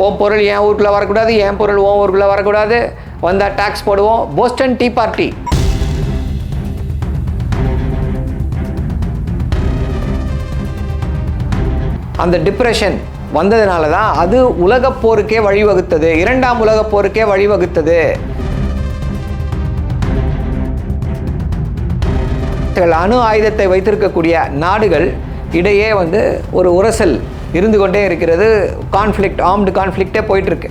ஓ பொருள் என் ஊருக்குள்ளே வரக்கூடாது, என் பொருள் ஓ ஊருக்குள்ளே வரக்கூடாது, வந்தால் டேக்ஸ் போடுவோம். போஸ்டன் டீ பார்ட்டி அந்த டிப்ரெஷன் வந்ததுனால தான் அது உலகப் போருக்கே வழிவகுத்தது, இரண்டாம் உலகப் போருக்கே வழிவகுத்தது. அணு ஆயுதத்தை வைத்திருக்கக்கூடிய நாடுகள் இடையே ஒரு உரசல் இருந்து கொண்டே இருக்கிறது. கான்ஃப்ளிக்ட், ஆர்ம்டு கான்ஃப்ளிக்டே போயிட்டு இருக்கு.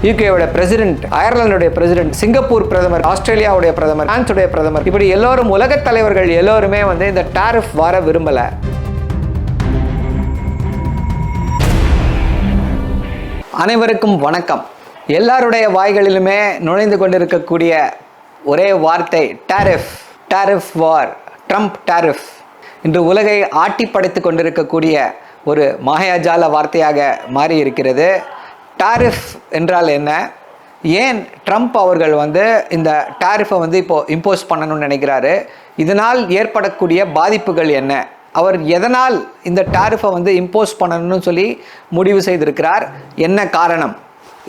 யூகேவோட பிரசிடென்ட், அயர்லாந்துடைய பிரசிடென்ட், சிங்கப்பூர் பிரதமர், ஆஸ்திரேலியாவுடைய பிரதமர், பிரான்ஸுடைய பிரதமர், இப்படி எல்லோரும் உலகத் தலைவர்கள் எல்லோருமே இந்த டாரிஃப் வர விரும்பல. அனைவருக்கும் வணக்கம். எல்லாருடைய வாய்களிலுமே நுழைந்து கொண்டிருக்கக்கூடிய ஒரே வார்த்தை டாரிஃப், டாரிஃப் வார், ட்ரம்ப் டாரிஃப். இன்று உலகை ஆட்டி படைத்து கொண்டிருக்கக்கூடிய ஒரு மாயாஜால வார்த்தையாக மாறி இருக்கிறது. டாரிஃப் என்றால் என்ன? ஏன் ட்ரம்ப் அவர்கள் இந்த டாரிஃபை இப்போது இம்போஸ் பண்ணணும்னு நினைக்கிறாரு? இதனால் ஏற்படக்கூடிய பாதிப்புகள் என்ன? அவர் எதனால் இந்த டாரிஃபை இம்போஸ் பண்ணணும்னு சொல்லி முடிவு செய்திருக்கிறார்? என்ன காரணம்?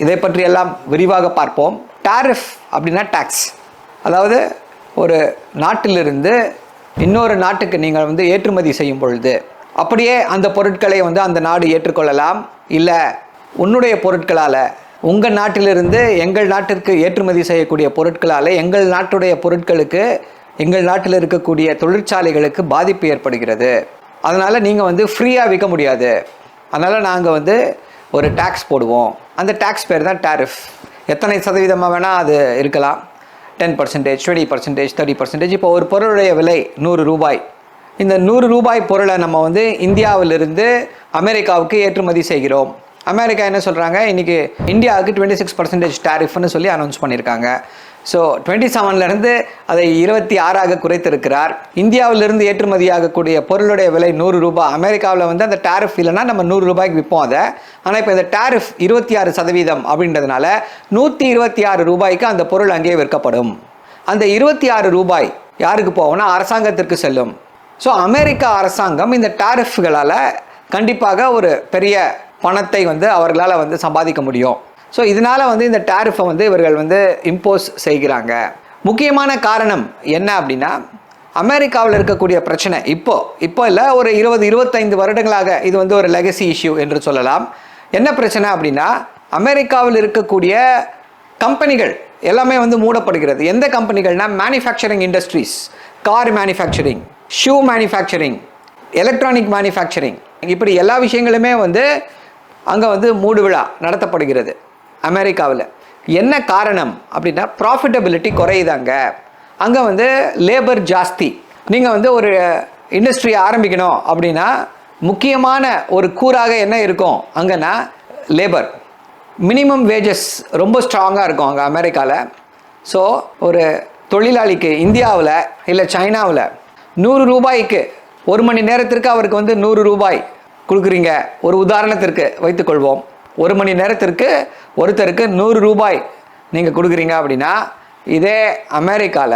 இதை பற்றியெல்லாம் விரிவாக பார்ப்போம். டாரிஃப் அப்படின்னா டேக்ஸ், அதாவது ஒரு நாட்டிலிருந்து இன்னொரு நாட்டுக்கு நீங்கள் ஏற்றுமதி செய்யும் பொழுது அப்படியே அந்த பொருட்களை அந்த நாடு ஏற்றுக்கொள்ளலாம். இல்லை உன்னுடைய பொருட்களால், உங்கள் நாட்டிலிருந்து எங்கள் நாட்டிற்கு ஏற்றுமதி செய்யக்கூடிய பொருட்களால் எங்கள் நாட்டுடைய பொருட்களுக்கு, எங்கள் நாட்டில் இருக்கக்கூடிய தொழிற்சாலைகளுக்கு பாதிப்பு ஏற்படுகிறது. அதனால் நீங்கள் ஃப்ரீயாக விற்க முடியாது. அதனால் நாங்கள் ஒரு டேக்ஸ் போடுவோம். அந்த டேக்ஸ் பேர் தான் டாரிஃப். எத்தனை சதவீதமாக வேணால் அது இருக்கலாம். 10%, 20%, 30%. இப்போ ஒரு பொருளுடைய விலை 100 ரூபாய். இந்த 100 ரூபாய் பொருளை நம்ம இந்தியாவிலிருந்து அமெரிக்காவுக்கு ஏற்றுமதி செய்கிறோம். அமெரிக்கா என்ன சொல்கிறாங்க? இன்றைக்கி இந்தியாவுக்கு 26% டாரிஃப்னு சொல்லி அனௌன்ஸ் பண்ணியிருக்காங்க. ஸோ 27லேருந்து அதை 26ஆக குறைத்திருக்கிறார். இந்தியாவிலிருந்து ஏற்றுமதி ஆகக்கூடிய பொருளுடைய விலை 100 ரூபாய். அமெரிக்காவில் அந்த டாரிஃப் இல்லைன்னா நம்ம 100 ரூபாய்க்கு விற்போம் அதை. ஆனால் இப்போ இந்த டாரிஃப் 26% அப்படின்றதுனால 126 ரூபாய்க்கு அந்த பொருள் அங்கேயே விற்கப்படும். அந்த 26 ரூபாய் யாருக்கு போகும்னா அரசாங்கத்திற்கு செல்லும். ஸோ அமெரிக்கா அரசாங்கம் இந்த டாரிஃப்களால் கண்டிப்பாக ஒரு பெரிய பணத்தை அவர்களால் சம்பாதிக்க முடியும். ஸோ இதனால் இந்த டாரிஃபை இவர்கள் இம்போஸ் செய்கிறாங்க. முக்கியமான காரணம் என்ன அப்படின்னா, அமெரிக்காவில் இருக்கக்கூடிய பிரச்சனை இப்போ இல்லை, ஒரு 20-25 வருடங்களாக இது ஒரு லெகசி இஷ்யூ என்று சொல்லலாம். என்ன பிரச்சனை அப்படின்னா, அமெரிக்காவில் இருக்கக்கூடிய கம்பெனிகள் எல்லாமே மூடப்படுகிறது. எந்த கம்பெனிகள்னா, manufacturing industries, car manufacturing, shoe manufacturing, electronic manufacturing, இப்படி எல்லா விஷயங்களுமே அங்கே மூடு விழா நடத்தப்படுகிறது அமெரிக்காவில். என்ன காரணம் அப்படின்னா, ப்ராஃபிட்டபிலிட்டி குறையுதாங்க. அங்கே லேபர் ஜாஸ்தி. நீங்கள் ஒரு இண்டஸ்ட்ரியை ஆரம்பிக்கணும் அப்படின்னா முக்கியமான ஒரு கூறாக என்ன இருக்கும் அங்கன்னா லேபர். மினிமம் வேஜஸ் ரொம்ப ஸ்ட்ராங்காக இருக்கும் அங்கே அமெரிக்காவில். ஸோ ஒரு தொழிலாளிக்கு இந்தியாவில் இல்லை சைனாவில் 100 ரூபாய்க்கு ஒரு மணி நேரத்திற்கு அவருக்கு 100 ரூபாய் கொடுக்குறீங்க. ஒரு உதாரணத்திற்கு வைத்துக்கொள்வோம், ஒரு மணி நேரத்திற்கு ஒருத்தருக்கு 100 ரூபாய் நீங்கள் கொடுக்குறீங்க அப்படின்னா, இதே அமெரிக்காவில்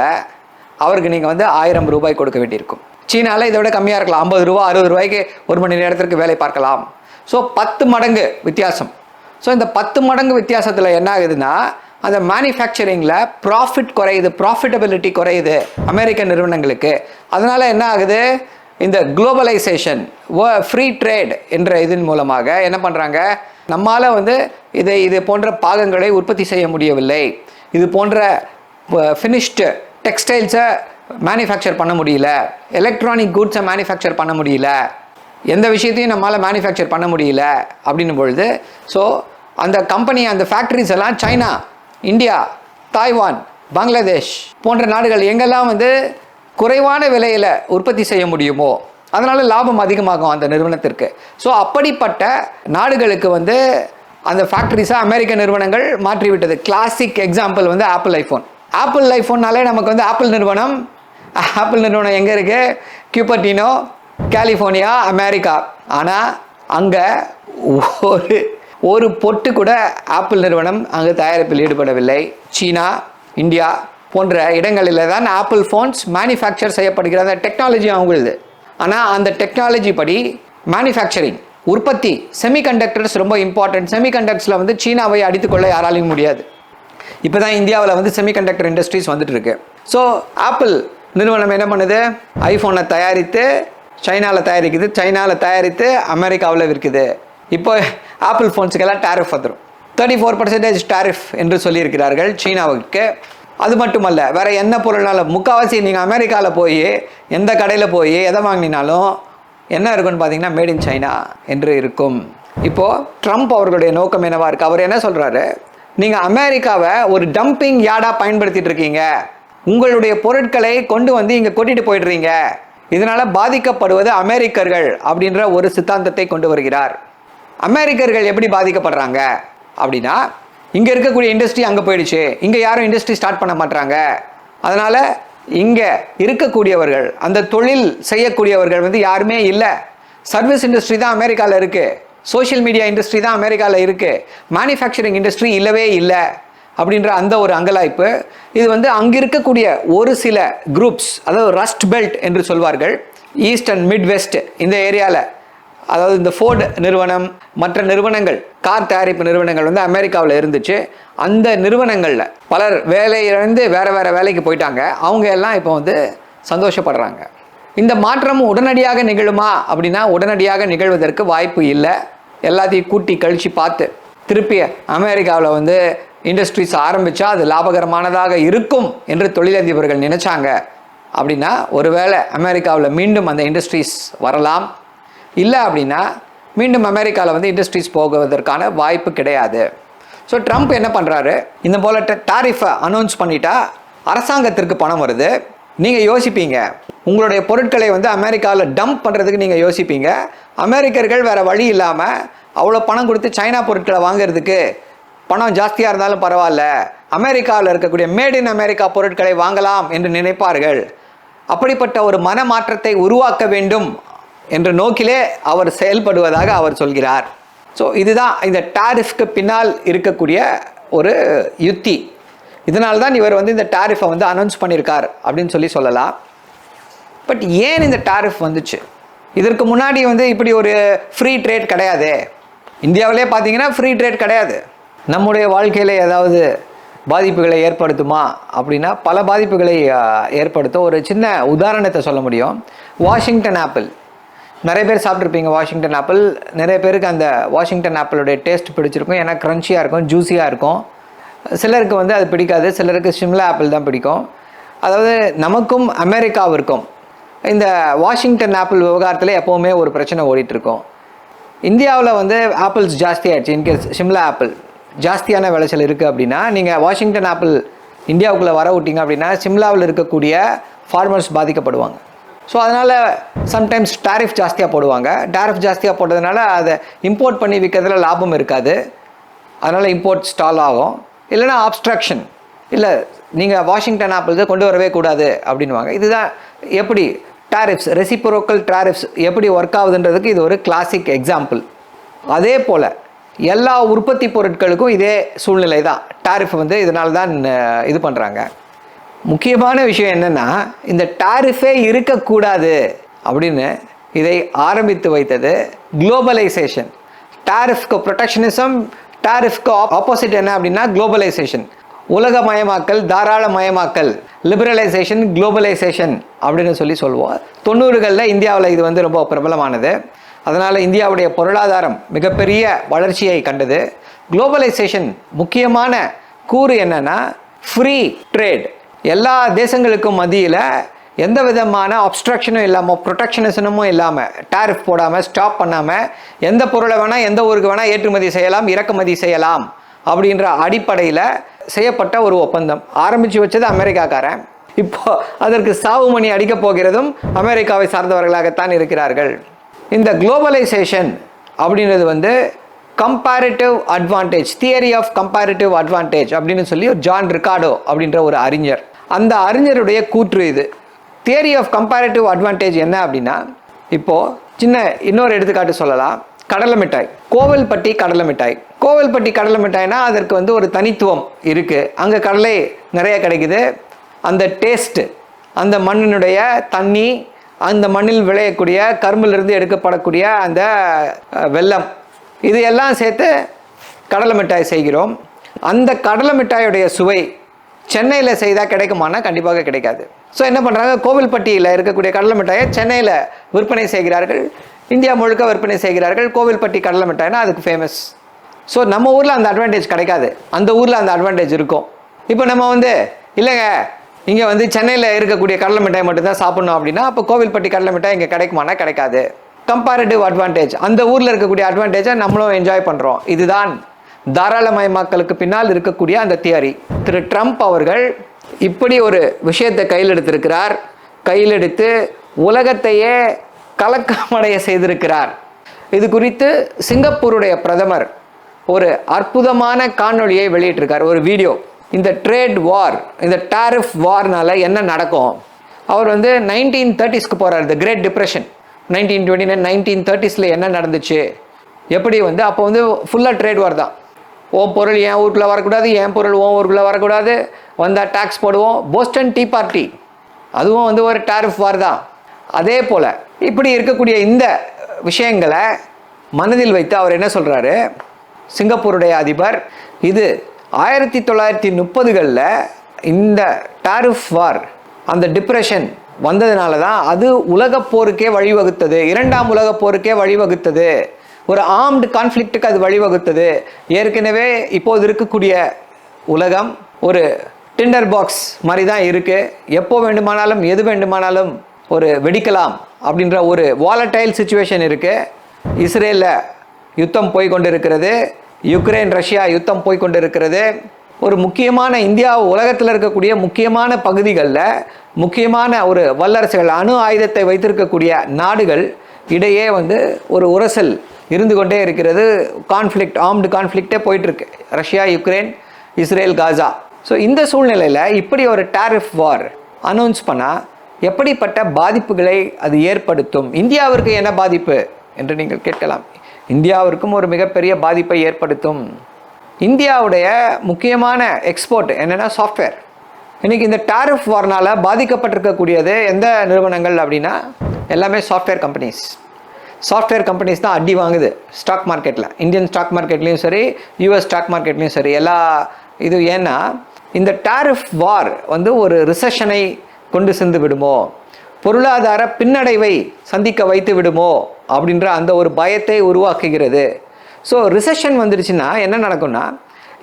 அவருக்கு நீங்கள் 1000 ரூபாய் கொடுக்க வேண்டியிருக்கும். சீனாவில் இதை விட கம்மியாக இருக்கலாம், 50 ரூபா 60 ரூபாய்க்கு ஒரு மணி நேரத்திற்கு வேலை பார்க்கலாம். ஸோ 10 மடங்கு வித்தியாசம். ஸோ இந்த 10 மடங்கு வித்தியாசத்தில் என்ன ஆகுதுன்னா, அந்த மேனுஃபேக்சரிங்கில் ப்ராஃபிட் குறையுது, ப்ராஃபிட்டபிலிட்டி குறையுது அமெரிக்க நிறுவனங்களுக்கு. அதனால் என்ன ஆகுது, இந்த குளோபலைசேஷன், ஃப்ரீ ட்ரேட் என்ற இதன் மூலமாக என்ன பண்ணுறாங்க, நம்மால் இது போன்ற பாகங்களை உற்பத்தி செய்ய முடியவில்லை, இது போன்ற ஃபினிஷ்டு டெக்ஸ்டைல்ஸை மேனுஃபேக்சர் பண்ண முடியல, எலக்ட்ரானிக் குட்ஸை மேனுஃபேக்சர் பண்ண முடியல, எந்த விஷயத்தையும் நம்மளால் மேனுஃபேக்சர் பண்ண முடியல அப்படின்னும் பொழுது, ஸோ அந்த கம்பெனி, அந்த ஃபேக்ட்ரிஸ் எல்லாம் சைனா, இந்தியா, தாய்வான், பங்களாதேஷ் போன்ற நாடுகள் எங்கெல்லாம் குறைவான விலையில் உற்பத்தி செய்ய முடியுமோ அதனால் லாபம் அதிகமாகும் அந்த நிறுவனத்திற்கு. ஸோ அப்படிப்பட்ட நாடுகளுக்கு அந்த ஃபேக்ட்ரிஸை அமெரிக்க நிறுவனங்கள் மாற்றிவிட்டது. Classic example Apple iPhone. Apple ஐஃபோன்னாலே நமக்கு ஆப்பிள் நிறுவனம். ஆப்பிள் நிறுவனம் எங்கே இருக்குது? Cupertino, California, America. ஆனால் அங்கே ஒரு பொட்டு கூட ஆப்பிள் நிறுவனம் அங்கு தயாரிப்பில் ஈடுபடவில்லை. சீனா, இந்தியா போன்ற இடங்களில் தான் ஆப்பிள் ஃபோன்ஸ் மேனுஃபேக்சர் செய்யப்படுகிற அந்த டெக்னாலஜி அவங்களுது. ஆனால் அந்த டெக்னாலஜி படி மேனுஃபேக்சரிங், உற்பத்தி, செமிகண்டக்டர்ஸ் ரொம்ப இம்பார்ட்டன்ட். செமிகண்டக்டர்ஸில் வந்து சீனாவை அடித்துக்கொள்ள யாராலையும் முடியாது. இப்போ தான் இந்தியாவில் வந்து செமிகண்டக்டர் இண்டஸ்ட்ரீஸ் வந்துட்டு இருக்கு. ஸோ ஆப்பிள் நிறுவனம் என்ன பண்ணுது, ஐஃபோனை தயாரித்து சைனாவில் தயாரிக்குது, சைனாவில் தயாரித்து அமெரிக்காவில் விற்குது. இப்போ ஆப்பிள் ஃபோன்ஸுக்கெல்லாம் டேரிஃப் வந்துடும். 34% டேரிஃப் என்று சொல்லியிருக்கிறார்கள் சீனாவுக்கு. அது மட்டுமல்ல, வேறு என்ன பொருள்னாலும் முக்கால்வாசி நீங்கள் அமெரிக்காவில் போய் எந்த கடையில் போய் எதை வாங்கினாலும் என்ன இருக்குன்னு பார்த்தீங்கன்னா மேட் இன் சைனா என்று இருக்கும். இப்போது ட்ரம்ப் அவர்களுடைய நோக்கம் என்னவா இருக்குது? அவர் என்ன சொல்கிறாரு, நீங்கள் அமெரிக்காவை ஒரு டம்பிங் யார்டாக பயன்படுத்திட்டு இருக்கீங்க, உங்களுடைய பொருட்களை கொண்டு வந்து இங்கே கொட்டிட்டு போயிடுறீங்க, இதனால் பாதிக்கப்படுவது அமெரிக்கர்கள் அப்படின்ற ஒரு சித்தாந்தத்தை கொண்டு வருகிறார். அமெரிக்கர்கள் எப்படி பாதிக்கப்படுறாங்க அப்படின்னா, இங்கே இருக்கக்கூடிய இண்டஸ்ட்ரி அங்கே போயிடுச்சு, இங்கே யாரும் இண்டஸ்ட்ரி ஸ்டார்ட் பண்ண மாட்டாங்க, அதனால் இங்கே இருக்கக்கூடியவர்கள், அந்த தொழில் செய்யக்கூடியவர்கள் வந்து யாருமே இல்லை. சர்வீஸ் இண்டஸ்ட்ரி தான் அமெரிக்காவில் இருக்குது, சோஷியல் மீடியா இண்டஸ்ட்ரி தான் அமெரிக்காவில் இருக்குது, மேனுஃபேக்சரிங் இண்டஸ்ட்ரி இல்லவே இல்லை அப்படின்ற அந்த ஒரு அங்கலாய்ப்பு. இது வந்து அங்கே இருக்கக்கூடிய ஒரு சில குரூப்ஸ், அதாவது ரஸ்ட் பெல்ட் என்று சொல்வார்கள், ஈஸ்ட் அண்ட் மிட் வெஸ்ட் இந்த ஏரியாவில், அதாவது இந்த ஃபோர்டு நிறுவனம் மற்ற நிறுவனங்கள், கார் தயாரிப்பு நிறுவனங்கள் வந்து அமெரிக்காவில் இருந்துச்சு. அந்த நிறுவனங்களில் பலர் வேலையிலிருந்து வேறு வேறு வேலைக்கு போயிட்டாங்க. அவங்க எல்லாம் இப்போ வந்து சந்தோஷப்படுறாங்க. இந்த மாற்றம் உடனடியாக நிகழுமா அப்படின்னா உடனடியாக நிகழ்வதற்கு வாய்ப்பு இல்லை. எல்லாத்தையும் கூட்டி கழித்து பார்த்து திருப்பி அமெரிக்காவில் வந்து இண்டஸ்ட்ரீஸ் ஆரம்பித்தா அது லாபகரமானதாக இருக்கும் என்று தொழிலதிபர்கள் நினைச்சாங்க அப்படின்னா ஒருவேளை அமெரிக்காவில் மீண்டும் அந்த இண்டஸ்ட்ரீஸ் வரலாம். இல்லை அப்படின்னா மீண்டும் அமெரிக்காவில் வந்து இண்டஸ்ட்ரீஸ் போகுவதற்கான வாய்ப்பு கிடையாது. ஸோ ட்ரம்ப் என்ன பண்ணுறாரு, இந்த போல் டாரிஃபை அனௌன்ஸ் பண்ணிட்டா அரசாங்கத்திற்கு பணம் வருது. நீங்கள் யோசிப்பீங்க, உங்களுடைய பொருட்களை வந்து அமெரிக்காவில் டம்ப் பண்ணுறதுக்கு நீங்கள் யோசிப்பீங்க. அமெரிக்கர்கள் வேறு வழி இல்லாமல் அவ்வளோ பணம் கொடுத்து சைனா பொருட்களை வாங்கிறதுக்கு பணம் ஜாஸ்தியாக இருந்தாலும் பரவாயில்ல, அமெரிக்காவில் இருக்கக்கூடிய மேட் இன் அமெரிக்கா பொருட்களை வாங்கலாம் என்று நினைப்பார்கள். அப்படிப்பட்ட ஒரு மன மாற்றத்தை உருவாக்க வேண்டும் என்ற நோக்கிலே அவர் செயல்படுவதாக அவர் சொல்கிறார். ஸோ இதுதான் இந்த டாரிஃப்க்கு பின்னால் இருக்கக்கூடிய ஒரு யுத்தி. இதனால்தான் இவர் வந்து இந்த டாரிஃபை வந்து அனௌன்ஸ் பண்ணியிருக்கார் அப்படின்னு சொல்லலாம். பட் ஏன் இந்த டாரிஃப் வந்துச்சு? இதற்கு முன்னாடி வந்து இப்படி ஒரு ஃப்ரீ ட்ரேட் கிடையாது. இந்தியாவிலே பார்த்தீங்கன்னா ஃப்ரீ ட்ரேட் கிடையாது. நம்முடைய வாழ்க்கையில் ஏதாவது பாதிப்புகளை ஏற்படுத்துமா அப்படின்னா பல பாதிப்புகளை ஏற்படுத்தும். ஒரு சின்ன உதாரணத்தை சொல்ல முடியும். வாஷிங்டன் ஆப்பிள் நிறைய பேர் சாப்பிட்ருப்பீங்க. வாஷிங்டன் ஆப்பிள் நிறைய பேருக்கு அந்த வாஷிங்டன் ஆப்பிளுடைய டேஸ்ட் பிடிச்சிருக்கும். ஏன்னா க்ரன்ச்சியாக இருக்கும், ஜூஸியாக இருக்கும். சிலருக்கு வந்து அது பிடிக்காது, சிலருக்கு ஷிம்லா ஆப்பிள் தான் பிடிக்கும். அதாவது நமக்கும் அமெரிக்காவிற்கும் இந்த வாஷிங்டன் ஆப்பிள் விவகாரத்தில் எப்போவுமே ஒரு பிரச்சனை ஓடிட்டுருக்கோம். இந்தியாவில் வந்து ஆப்பிள்ஸ் ஜாஸ்தி ஆகிடுச்சு. இன்கேஸ் ஷிம்லா ஆப்பிள் ஜாஸ்தியான விளைச்சல் இருக்குது அப்படின்னா நீங்கள் வாஷிங்டன் ஆப்பிள் இந்தியாவுக்குள்ளே வர விட்டீங்க அப்படின்னா சிம்லாவில் இருக்கக்கூடிய ஃபார்மர்ஸ் பாதிக்கப்படுவாங்க. ஸோ அதனால் சம்டைம்ஸ் டாரிஃப் ஜாஸ்தியாக போடுவாங்க. டாரிஃப் ஜாஸ்தியாக போட்டதுனால அதை இம்போர்ட் பண்ணி விற்கிறதுல லாபம் இருக்காது. அதனால் இம்போர்ட் ஸ்டால் ஆகும். இல்லைனா அப்ஸ்ட்ரக்ஷன், இல்லை நீங்கள் வாஷிங்டன் ஆப்பிள் கொண்டு வரவே கூடாது அப்படின்வாங்க. இதுதான் எப்படி டாரிஃப்ஸ், ரெசிப்ரோக்கல் டாரிஃப்ஸ் எப்படி ஒர்க் ஆகுதுன்றதுக்கு இது ஒரு கிளாசிக் எக்ஸாம்பிள். அதே போல் எல்லா உற்பத்தி பொருட்களுக்கும் இதே சூழ்நிலை தான். டாரிஃப் வந்து இதனால தான் இது பண்ணுறாங்க. முக்கியமான விஷயம் என்னென்னா, இந்த டாரிஃபே இருக்கக்கூடாது அப்படின்னு இதை ஆரம்பித்து வைத்தது குளோபலைசேஷன். டாரிஃப்க்கு ப்ரொடெக்ஷனிசம், டாரிஃப்க்கு ஆப்போசிட் என்ன அப்படின்னா குளோபலைசேஷன், உலகமயமாக்கல், தாராளமயமாக்கல், லிபரலைசேஷன், குளோபலைசேஷன் அப்படின்னு சொல்லுவோம். 90களில் இந்தியாவில் இது வந்து ரொம்ப பிரபலமானது. அதனால் இந்தியாவுடைய பொருளாதாரம் மிகப்பெரிய வளர்ச்சியை கண்டது. குளோபலைசேஷன் முக்கியமான கூறு என்னென்னா ஃப்ரீ ட்ரேட். எல்லா தேசங்களுக்கும் மத்தியில் எந்த விதமான அப்ஸ்ட்ரக்ஷனும் இல்லாமல், ப்ரொடெக்ஷனிசமும் இல்லாமல், டாரிஃப் போடாமல், ஸ்டாப் பண்ணாமல் எந்த பொருளை வேணால் எந்த ஊருக்கு வேணால் ஏற்றுமதி செய்யலாம், இறக்குமதி செய்யலாம் அப்படின்ற அடிப்படையில் செய்யப்பட்ட ஒரு ஒப்பந்தம். ஆரம்பித்து வச்சது அமெரிக்காக்காரன். இப்போது அதற்கு சாவு மணி அடிக்கப் போகிறதும் அமெரிக்காவை சார்ந்தவர்களாகத்தான் இருக்கிறார்கள். இந்த குளோபலைசேஷன் அப்படின்றது வந்து comparative advantage, theory of comparative advantage அப்படின்னு சொல்லி ஒரு ஜான் ரிகார்டோ அப்படின்ற ஒரு அறிஞர், அந்த அறிஞருடைய கூற்று இது. தியரி ஆஃப் கம்பேரிட்டிவ் அட்வான்டேஜ் என்ன அப்படின்னா, இப்போது சின்ன இன்னொரு எடுத்துக்காட்டு சொல்லலாம். கடலை மிட்டாய், கோவில்பட்டி கடலை மிட்டாய். கோவில்பட்டி கடலை மிட்டாய்னா அதற்கு வந்து ஒரு தனித்துவம் இருக்குது. அங்கே கடலை நிறைய கிடைக்குது. அந்த டேஸ்ட்டு, அந்த மண்ணினுடைய தண்ணி, அந்த மண்ணில் விளையக்கூடிய கரும்பிலிருந்து எடுக்கப்படக்கூடிய அந்த வெல்லம் இது எல்லாம் சேர்த்து கடலை மிட்டாய் செய்கிறோம். அந்த கடலை மிட்டாயுடைய சுவை சென்னையில் செய்தால் கிடைக்குமானா கண்டிப்பாக கிடைக்காது. ஸோ என்ன பண்ணுறாங்க, கோவில்பட்டியில் இருக்கக்கூடிய கடலை மிட்டாயை சென்னையில் விற்பனை செய்கிறார்கள், இந்தியா முழுக்க விற்பனை செய்கிறார்கள். கோவில்பட்டி கடலை மிட்டாய்னா அதுக்கு ஃபேமஸ். ஸோ நம்ம ஊரில் அந்த அட்வான்டேஜ் கிடைக்காது, அந்த ஊரில் அந்த அட்வான்டேஜ் இருக்கும். இப்போ நம்ம இல்லைங்க இங்கே சென்னையில் இருக்கக்கூடிய கடலை மிட்டாய் மட்டும்தான் சாப்பிட்ணும் அப்படின்னா அப்போ கோவில்பட்டி கடலை மிட்டாய் இங்கே கிடைக்குமானா கிடைக்காது. கம்பேரிட்டிவ் அட்வான்டேஜ், அந்த ஊரில் இருக்கக்கூடிய அட்வான்டேஜை நம்மளும் என்ஜாய் பண்ணுறோம். இதுதான் தாராளமயமாக்கலுக்கு பின்னால் இருக்கக்கூடிய அந்த தியரி. திரு ட்ரம்ப் அவர்கள் இப்படி ஒரு விஷயத்தை கையில் எடுத்திருக்கிறார். கையில் எடுத்து உலகத்தையே கலக்கமடைய செய்திருக்கிறார். இது குறித்து சிங்கப்பூருடைய பிரதமர் ஒரு அற்புதமான காணொளியை வெளியிட்டிருக்கார், ஒரு வீடியோ. இந்த ட்ரேட் வார், இந்த டாரிஃப் வார்னால என்ன நடக்கும், அவர் 1930s போகிறார். த கிரேட் டிப்ரெஷன் 1929 1930s என்ன நடந்துச்சு, எப்படி அப்போ ஃபுல்லாக ட்ரேட் வார் தான். ஓம் பொருள் என் ஊருக்குள்ளே வரக்கூடாது, என் பொருள் ஓம் ஊருக்குள்ளே வரக்கூடாது, வந்தால் டேக்ஸ் போடுவோம். போஸ்டன் டீ பார்ட்டி அதுவும் ஒரு டாரிஃப் வார் தான். அதே போல் இப்படி இருக்கக்கூடிய இந்த விஷயங்களை மனதில் வைத்து அவர் என்ன சொல்கிறாரு, சிங்கப்பூருடைய அதிபர், இது 1930களில் இந்த டாரிஃப் வார், அந்த டிப்ரெஷன் வந்ததுனால தான் அது உலகப் போருக்கே வழிவகுத்தது, இரண்டாம் உலகப் போருக்கே வழிவகுத்தது, ஒரு ஆர்ம்டு கான்ஃப்ளிக்ட்டுக்கு அது வழிவகுத்தது. ஏற்கனவே இப்போது இருக்கக்கூடிய உலகம் ஒரு டிண்டர் பாக்ஸ் மாதிரி தான் இருக்குது. எப்போ வேண்டுமானாலும் எது வேண்டுமானாலும் ஒரு வெடிக்கலாம் அப்படின்ற ஒரு வாலடைல் சிச்சுவேஷன் இருக்குது. இஸ்ரேலில் யுத்தம் போய் கொண்டு இருக்கிறது, யுக்ரைன் ரஷ்யா யுத்தம் போய் கொண்டு இருக்கிறது. ஒரு முக்கியமான இந்தியா உலகத்தில் இருக்கக்கூடிய முக்கியமான பகுதிகளில் முக்கியமான ஒரு வல்லரசுகள், அணு ஆயுதத்தை வைத்திருக்கக்கூடிய நாடுகள் இடையே ஒரு உரசல் இருந்து கொண்டே இருக்கிறது. கான்ஃப்ளிக்ட், ஆர்ம்டு கான்ஃப்ளிக்டே போயிட்டுருக்கு, Russia Ukraine, Israel Gaza. So இந்த சூழ்நிலையில் இப்படி ஒரு டாரிஃப் வார் அனௌன்ஸ் பண்ணால் எப்படிப்பட்ட பாதிப்புகளை அது ஏற்படுத்தும், இந்தியாவிற்கு என்ன பாதிப்பு என்று நீங்கள் கேட்கலாம். இந்தியாவிற்கும் ஒரு மிகப்பெரிய பாதிப்பை ஏற்படுத்தும். இந்தியாவுடைய முக்கியமான எக்ஸ்போர்ட் என்னென்னா சாஃப்ட்வேர். இன்றைக்கி இந்த டாரிஃப் வார்னால் பாதிக்கப்பட்டிருக்கக்கூடியது எந்த நிறுவனங்கள் அப்படின்னா எல்லாமே சாஃப்ட்வேர் கம்பெனிஸ். சாஃப்ட்வேர் கம்பெனிஸ் தான் அடி வாங்குது ஸ்டாக் மார்க்கெட்டில், இந்தியன் ஸ்டாக் மார்க்கெட்லேயும் சரி, யூஎஸ் ஸ்டாக் மார்க்கெட்லேயும் சரி, எல்லா இது. ஏன்னா இந்த டாரிஃப் வார் ஒரு ரிசெஷனை கொண்டு சென்று விடுமோ, பொருளாதார பின்னடைவை சந்திக்க வைத்து விடுமோ அப்படின்ற அந்த ஒரு பயத்தை உருவாக்குகிறது. ஸோ ரிசெஷன் வந்துடுச்சுன்னா என்ன நடக்கும்னா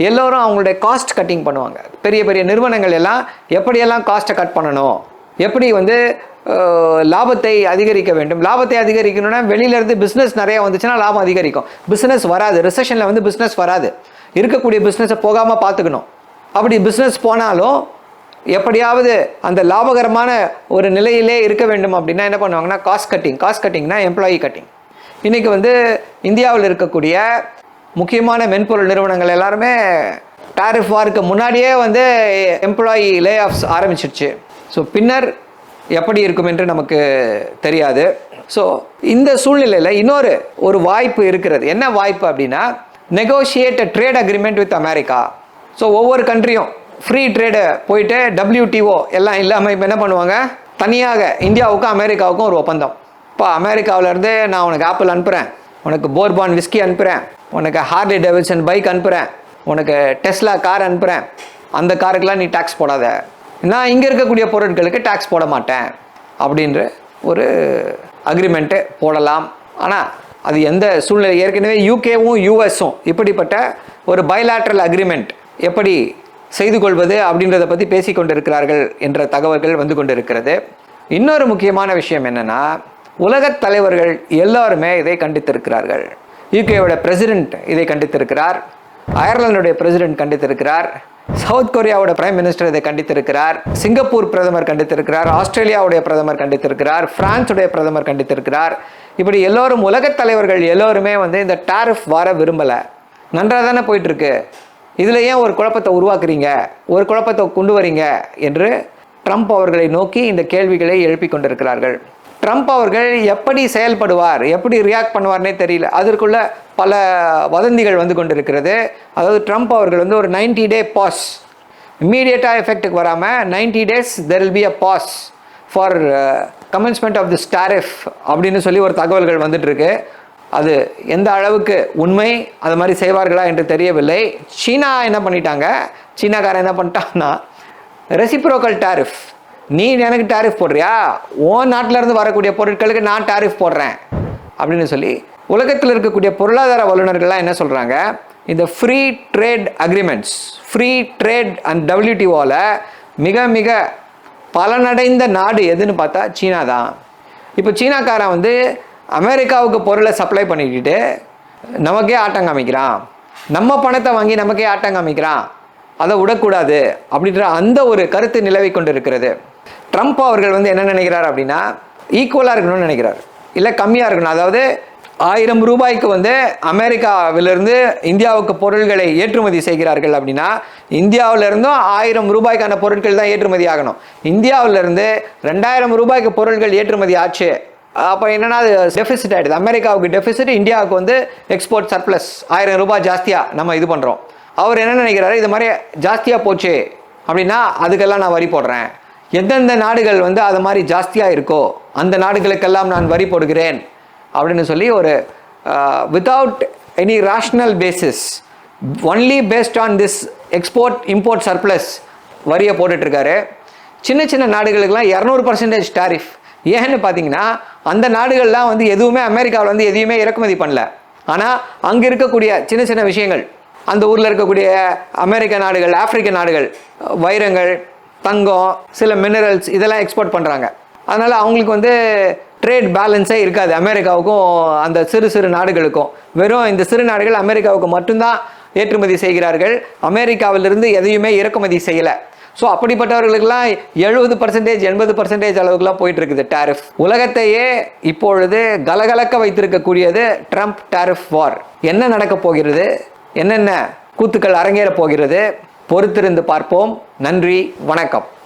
எல்லோரும் அவங்களுடைய காஸ்ட் கட்டிங் பண்ணுவாங்க. பெரிய பெரிய நிறுவனங்கள் எல்லாம் எப்படியெல்லாம் காஸ்ட்டை கட் பண்ணணும், எப்படி லாபத்தை அதிகரிக்க வேண்டும். லாபத்தை அதிகரிக்கணும்னா வெளியிலேருந்து பிஸ்னஸ் நிறையா வந்துச்சுன்னா லாபம் அதிகரிக்கும். பிஸ்னஸ் வராது, ரிசெஷனில் பிஸ்னஸ் வராது. இருக்கக்கூடிய பிஸ்னஸை போகாமல் பார்த்துக்கணும். அப்படி பிஸ்னஸ் போனாலும் எப்படியாவது அந்த லாபகரமான ஒரு நிலையிலே இருக்க வேண்டும் அப்படின்னா என்ன பண்ணுவாங்கன்னா காஸ்ட் கட்டிங். காஸ்ட் கட்டிங்னா எம்ப்ளாயி கட்டிங். இன்றைக்கி இந்தியாவில் இருக்கக்கூடிய முக்கியமான மென்பொருள் நிறுவனங்கள் எல்லாருமே டாரிஃப் வாருக்கு முன்னாடியே எம்ப்ளாயி லே ஆஃப்ஸ் ஆரம்பிச்சிருச்சு. ஸோ பின்னர் எப்படி இருக்கும் என்று நமக்கு தெரியாது. ஸோ இந்த சூழ்நிலையில் இன்னொரு ஒரு வாய்ப்பு இருக்கிறது. என்ன வாய்ப்பு அப்படின்னா negotiate trade agreement with America. So ஒவ்வொரு கண்ட்ரியும் ஃப்ரீ ட்ரேடு போயிட்டு WTO எல்லாம் இல்லாமல் இப்போ என்ன பண்ணுவாங்க, தனியாக இந்தியாவுக்கும் அமெரிக்காவுக்கும் ஒரு ஒப்பந்தம். இப்போ அமெரிக்காவிலேருந்து நான் உனக்கு ஆப்பிள் அனுப்புகிறேன், உனக்கு போர்பான் விஸ்கி அனுப்புகிறேன், உனக்கு ஹார்லி டேவிட்சன் பைக் அனுப்புகிறேன், உனக்கு டெஸ்லா கார் அனுப்புகிறேன், அந்த காருக்கெலாம் நீ டேக்ஸ் போடாத, நான் இங்கே இருக்கக்கூடிய பொருட்களுக்கு டேக்ஸ் போட மாட்டேன் அப்படின்ற ஒரு அக்ரிமெண்ட்டு போடலாம். ஆனால் அது எந்த சூழ்நிலை, ஏற்கனவே யூகேவும் யூஎஸும் இப்படிப்பட்ட ஒரு பைலாட்ரல் அக்ரிமெண்ட் எப்படி செய்து கொள்வது அப்படின்றத பற்றி பேசி கொண்டிருக்கிறார்கள் என்ற தகவல்கள் வந்து கொண்டிருக்கிறது. இன்னொரு முக்கியமான விஷயம் என்னென்னா உலகத் தலைவர்கள் எல்லாருமே இதை கண்டித்திருக்கிறார்கள். யூகேவோட பிரசிடென்ட் இதை கண்டித்திருக்கிறார், அயர்லாந்துடைய பிரசிடென்ட் கண்டித்திருக்கிறார், சவுத் கொரியாவோட பிரைம் மினிஸ்டர் இதை கண்டித்திருக்கிறார், சிங்கப்பூர் பிரதமர் கண்டித்திருக்கிறார், ஆஸ்திரேலியாவுடைய பிரதமர் கண்டித்திருக்கிறார், பிரான்ஸுடைய பிரதமர் கண்டித்திருக்கிறார். இப்படி எல்லோரும் உலகத் தலைவர்கள் எல்லோருமே இந்த டாரிஃப் வார விரும்பலை. நன்றாக தானே போயிட்டுருக்கு, இதில் ஏன் ஒரு குழப்பத்தை உருவாக்குறீங்க, ஒரு குழப்பத்தை கொண்டு வரீங்க என்று ட்ரம்ப் அவர்களை நோக்கி இந்த கேள்விகளை எழுப்பி கொண்டிருக்கிறார்கள். ட்ரம்ப் அவர்கள் எப்படி செயல்படுவார், எப்படி ரியாக்ட் பண்ணுவார்னே தெரியல. அதற்குள்ள பல வதந்திகள் வந்து கொண்டிருக்கிறது. அதாவது ட்ரம்ப் அவர்கள் ஒரு 90 day பாஸ், இம்மீடியட்டாக எஃபெக்ட்டுக்கு வராமல் 90 days there will be a pause for commencement of this tariff அப்படின்னு சொல்லி ஒரு தகவல்கள் வந்துட்டு இருக்கு. அது எந்த அளவுக்கு உண்மை, அது மாதிரி செய்வார்களா என்று தெரியவில்லை. சீனா என்ன பண்ணிட்டாங்க, சீனாக்காரன் என்ன பண்ணிட்டான்னா ரெசிப்ரோக்கல் டாரிஃப், நீ எனக்கு டாரிஃப் போடுறியா, உன் நாட்டிலேருந்து வரக்கூடிய பொருட்களுக்கு நான் டாரிஃப் போடுறேன் அப்படின்னு சொல்லி உலகத்தில் இருக்கக்கூடிய பொருளாதார வல்லுநர்கள்லாம் என்ன சொல்கிறாங்க, இந்த free trade agreements, free trade and WTOவில் மிக மிக பலனடைந்த நாடு எதுன்னு பார்த்தா சீனா தான். இப்போ சீனாக்காரன் வந்து அமெரிக்காவுக்கு பொருளை சப்ளை பண்ணிக்கிட்டு நமக்கே ஆட்டம் காமிக்கிறான், நம்ம பணத்தை வாங்கி நமக்கே ஆட்டம் காமிக்கிறான், அதை விடக்கூடாது அப்படின்ற அந்த ஒரு கருத்து நிலவி கொண்டு இருக்கிறது. ட்ரம்ப் அவர்கள் வந்து என்ன நினைக்கிறார் அப்படின்னா, ஈக்குவலாக இருக்கணும்னு நினைக்கிறார், இல்லை கம்மியாக இருக்கணும். அதாவது 1000 ரூபாய்க்கு வந்து அமெரிக்காவிலிருந்து இந்தியாவுக்கு பொருள்களை ஏற்றுமதி செய்கிறார்கள் அப்படின்னா இந்தியாவிலிருந்தும் 1000 ரூபாய்க்கான பொருட்கள் தான் ஏற்றுமதி ஆகணும். இந்தியாவிலிருந்து 2000 ரூபாய்க்கு பொருட்கள் ஏற்றுமதி ஆச்சு, அப்போ என்னன்னா அது டெபிசிட் ஆகிடுது. அமெரிக்காவுக்கு டெபிசிட், இந்தியாவுக்கு வந்து எக்ஸ்போர்ட் சர்ப்ளஸ், 1000 ரூபாய் ஜாஸ்தியாக நம்ம இது பண்ணுறோம். அவர் என்ன நினைக்கிறாரு, இது மாதிரி ஜாஸ்தியாக போச்சு அப்படின்னா அதுக்கெல்லாம் நான் வரி போடுறேன், எந்தெந்த நாடுகள் வந்து அது மாதிரி ஜாஸ்தியாக இருக்கோ அந்த நாடுகளுக்கெல்லாம் நான் வரி போடுகிறேன் அப்படின்னு சொல்லி ஒரு without any rational basis, only based on this export import surplus வரியை போட்டுட்ருக்காரு. சின்ன சின்ன நாடுகளுக்கெல்லாம் 200% டாரிஃப். ஏன்னு பார்த்தீங்கன்னா அந்த நாடுகள்லாம் வந்து எதுவுமே அமெரிக்காவில் வந்து எதையுமே இறக்குமதி பண்ணல, ஆனால் அங்கே இருக்கக்கூடிய சின்ன சின்ன விஷயங்கள், அந்த ஊரில் இருக்கக்கூடிய அமெரிக்க நாடுகள், ஆப்பிரிக்க நாடுகள் வைரங்கள், தங்கம், சில மினரல்ஸ் இதெல்லாம் எக்ஸ்போர்ட் பண்ணுறாங்க. அதனால் அவங்களுக்கு வந்து ட்ரேட் பேலன்ஸே இருக்காது அமெரிக்காவுக்கும் அந்த சிறு சிறு நாடுகளுக்கும். வெறும் இந்த சிறு நாடுகள் அமெரிக்காவுக்கு மட்டும்தான் ஏற்றுமதி செய்கிறார்கள், அமெரிக்காவிலிருந்து எதையுமே இறக்குமதி செய்யலை. ஸோ அப்படிப்பட்டவர்களுக்கெல்லாம் 70% 80% அளவுக்குலாம் போயிட்டு இருக்குது டாரிஃப். உலகத்தையே இப்பொழுது கலகலக்க வைத்திருக்கக்கூடியது ட்ரம்ப் டாரிஃப் வார். என்ன நடக்கப் போகிறது, என்னென்ன கூத்துக்கள் அரங்கேற போகிறது, பொறுத்திருந்து பார்ப்போம். நன்றி, வணக்கம்.